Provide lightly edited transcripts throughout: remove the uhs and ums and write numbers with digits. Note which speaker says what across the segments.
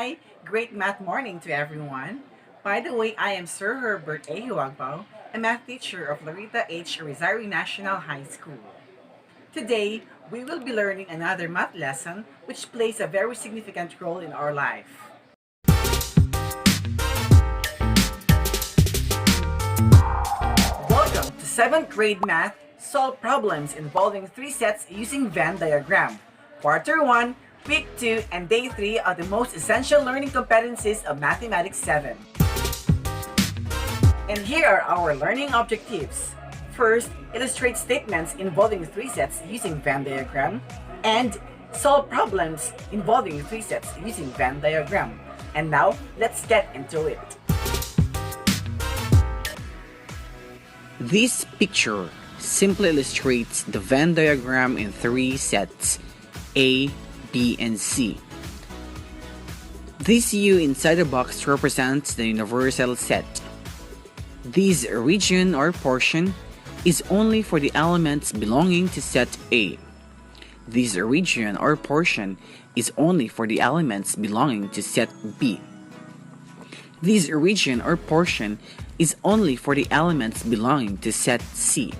Speaker 1: Hi, great math morning to everyone. By the way, I am Sir Herbert A. Huagbao, a math teacher of Larita H. Rizari National High School. Today, we will be learning another math lesson which plays a very significant role in our life. Welcome to 7th grade math, solve problems involving three sets using Venn diagram. Quarter 1, week 2, and day 3 are the most essential learning competencies of Mathematics 7. And here are our learning objectives. First, illustrate statements involving three sets using Venn diagram, and solve problems involving three sets using Venn diagram. And now, let's get into it.
Speaker 2: This picture simply illustrates the Venn diagram in three sets, A, B, and C. This U inside the box represents the universal set. This region or portion is only for the elements belonging to set A. This region or portion is only for the elements belonging to set B. This region or portion is only for the elements belonging to set C.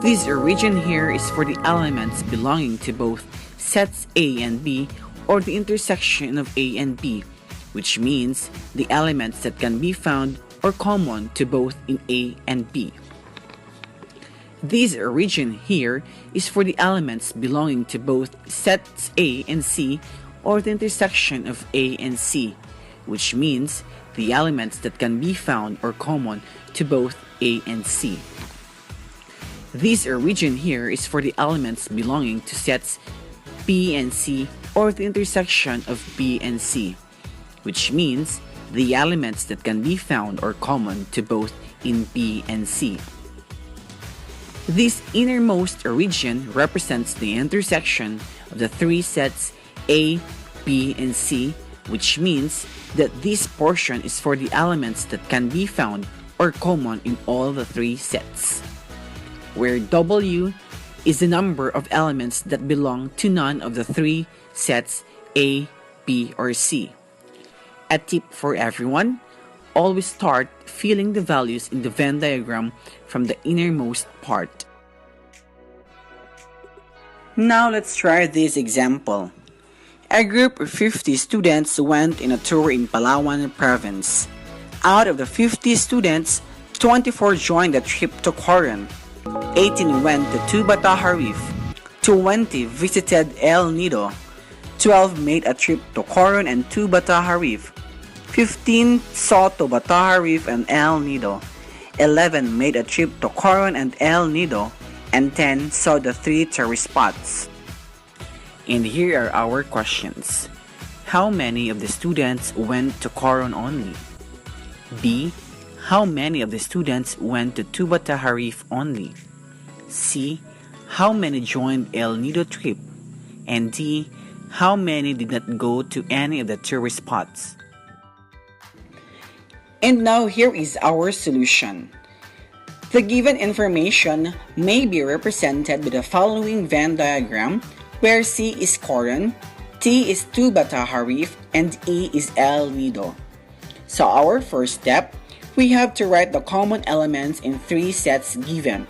Speaker 2: This region here is for the elements belonging to both sets A and B, or the intersection of A and B, which means the elements that can be found or common to both in A and B. This region here is for the elements belonging to both sets A and C, or the intersection of A and C, which means the elements that can be found or common to both A and C. This region here is for the elements belonging to sets B and C, or the intersection of B and C, which means the elements that can be found or common to both in B and C. This innermost region represents the intersection of the three sets A, B, and C, which means that this portion is for the elements that can be found or common in all the three sets, where W is the number of elements that belong to none of the three sets A, B, or C. A tip for everyone: always start filling the values in the Venn diagram from the innermost part. Now let's try this example. A group of 50 students went in a tour in Palawan province. Out of the 50 students, 24 joined the trip to Coron, 18 went to Tubataha Reef, 20 visited El Nido, 12 made a trip to Coron and Tubataha Reef, 15 saw Tubataha Reef and El Nido, 11 made a trip to Coron and El Nido, and 10 saw the three tourist spots. And here are our questions. How many of the students went to Coron only? B. How many of the students went to Tubataha Reef only? C. How many joined El Nido trip? And D. How many did not go to any of the tourist spots? And now here is our solution. The given information may be represented by the following Venn diagram, where C is Coron, T is Tubataha Reef, and E is El Nido. So our first step, we have to write the common elements in three sets given.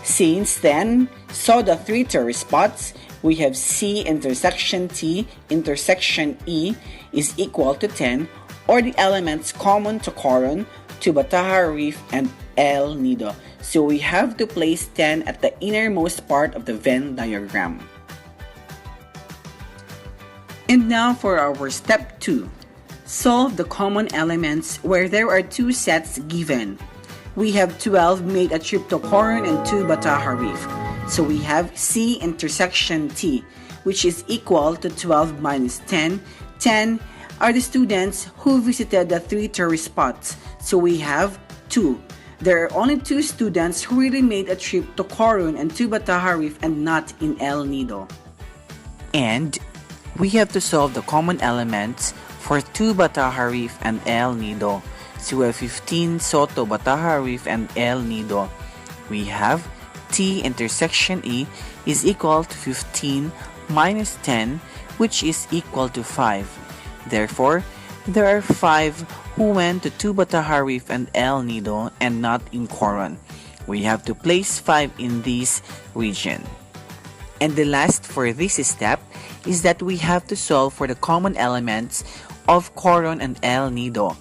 Speaker 2: Since then, saw the three tourist spots, we have C intersection T intersection E is equal to 10, or the elements common to Coron, Tubataha Reef, and El Nido. So we have to place 10 at the innermost part of the Venn diagram. And now for our step 2. Solve the common elements where there are two sets given. We have 12 made a trip to Coron and Tubataha Reef. So we have C intersection T, which is equal to 12 minus 10. 10 are the students who visited the three tourist spots. So we have 2. There are only 2 students who really made a trip to Coron and Tubataha Reef and not in El Nido. And we have to solve the common elements for Tubataha Reef and El Nido. So we have 15 saw Tubataha Reef and El Nido. We have T intersection E is equal to 15 minus 10, which is equal to 5. Therefore, there are 5 who went to Tubata Harif and El Nido and not in Coron. We have to place 5 in this region. And the last for this step is that we have to solve for the common elements of Coron and El Nido.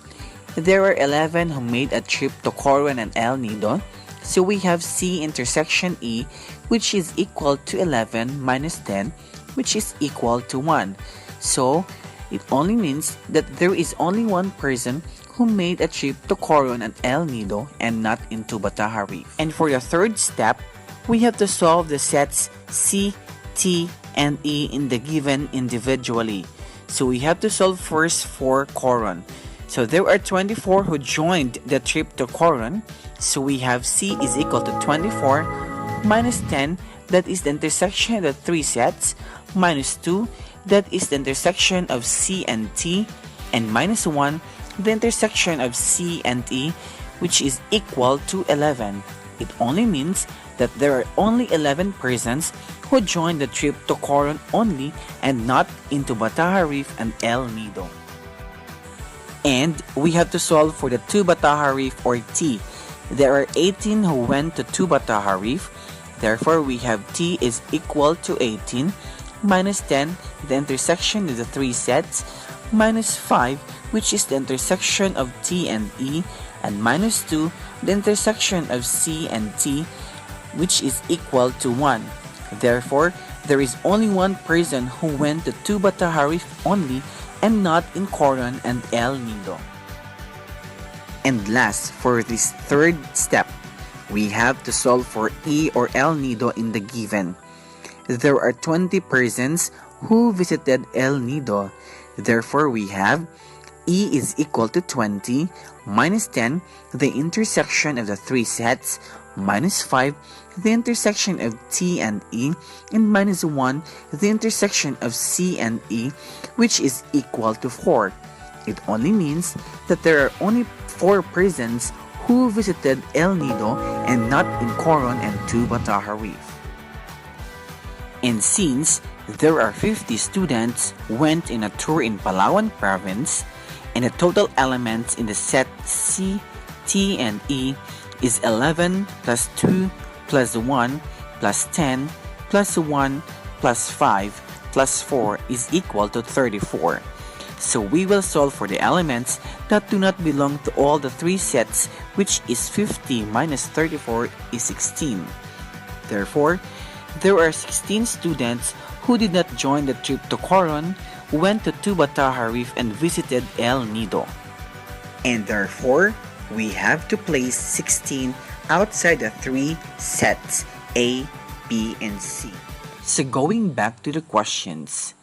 Speaker 2: There are 11 who made a trip to Coron and El Nido, so we have C intersection E, which is equal to 11 minus 10, which is equal to 1. So, it only means that there is only one person who made a trip to Coron and El Nido and not into Bata Harif. And for the third step, we have to solve the sets C, T, and E in the given individually. So we have to solve first for Coron. So there are 24 who joined the trip to Coron. So we have C is equal to 24 minus 10, that is the intersection of the 3 sets, minus 2, that is the intersection of C and T, and minus 1, the intersection of C and E, which is equal to 11. It only means that there are only 11 persons who joined the trip to Coron only and not into Bata Harif and El Nido. And we have to solve for the 2 Bata Harif or T. There are 18 who went to 2 Bata Harif. Therefore, we have T is equal to 18 minus 10, the intersection of the 3 sets, minus 5, which is the intersection of T and E, and minus 2, the intersection of C and T, which is equal to 1. Therefore, there is only one person who went to 2 Bata Harif only and not in Coron and El Nido. And last, for this third step, we have to solve for E or El Nido in the given. There are 20 persons who visited El Nido. Therefore, we have E is equal to 20 minus 10, the intersection of the 3 sets, minus 5, the intersection of T and E, and minus 1, the intersection of C and E, which is equal to 4. It only means that there are only 4 persons who visited El Nido and not in Coron and 2 Bata Harif. And since there are 50 students went in a tour in Palawan province, and the total elements in the set C, T, and E is 11 plus 2 plus 1 plus 10 plus 1 plus 5 plus 4 is equal to 34. So we will solve for the elements that do not belong to all the 3 sets, which is 50 minus 34 is 16. Therefore, there are 16 students who did not join the trip to Coron, went to 2 Bata Harif and visited El Nido. And therefore, we have to place 16 outside the 3 sets A, B, and C. So going back to the questions,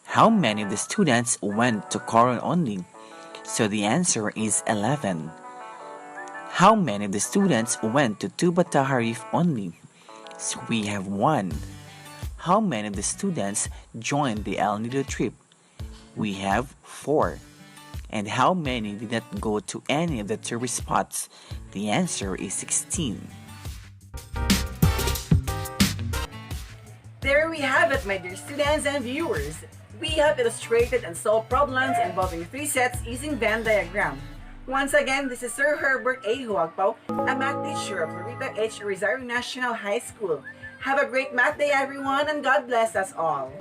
Speaker 2: how many of the students went to Coron only? So the answer is 11. How many of the students went to 2 Bata Harif only? So we have 1. How many of the students joined the El Nido trip? We have 4. And how many did not go to any of the tourist spots? The answer is 16.
Speaker 1: There we have it, my dear students and viewers. We have illustrated and solved problems involving 3 sets using Venn diagram. Once again, this is Sir Herbert A. Huagpao, a math teacher of Lorita H. Rosario National High School. Have a great math day, everyone, and God bless us all.